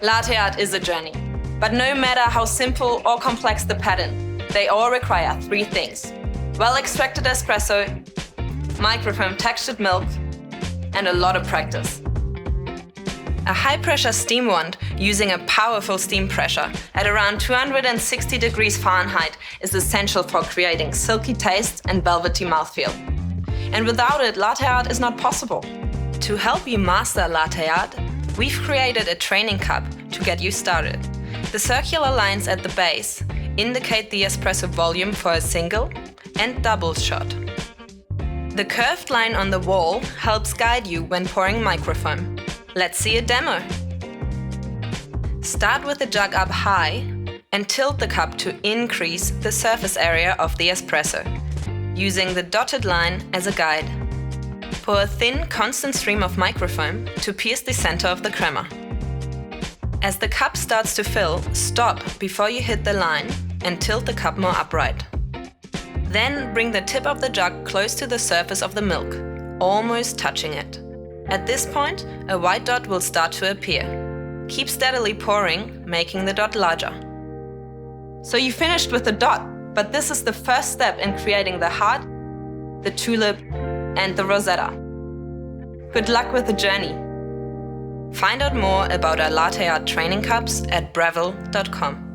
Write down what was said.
Latte art is a journey, but no matter how simple or complex the pattern, they all require three things: well-extracted espresso, microfoam textured milk, and a lot of practice. A high-pressure steam wand using a powerful steam pressure at around 260 degrees Fahrenheit is essential for creating silky taste and velvety mouthfeel. And without it, latte art is not possible. To help you master latte art, we've created a training cup to get you started. The circular lines at the base indicate the espresso volume for a single and double shot. The curved line on the wall helps guide you when pouring microfoam. Let's see a demo. Start with the jug up high and tilt the cup to increase the surface area of the espresso, using the dotted line as a guide. Pour a thin, constant stream of microfoam to pierce the center of the crema. As the cup starts to fill, stop before you hit the line and tilt the cup more upright. Then bring the tip of the jug close to the surface of the milk, almost touching it. At this point, a white dot will start to appear. Keep steadily pouring, making the dot larger. So you finished with the dot, but this is the first step in creating the heart, the tulip, and the rosetta. Good luck with the journey. Find out more about our latte art training cups at Breville.com.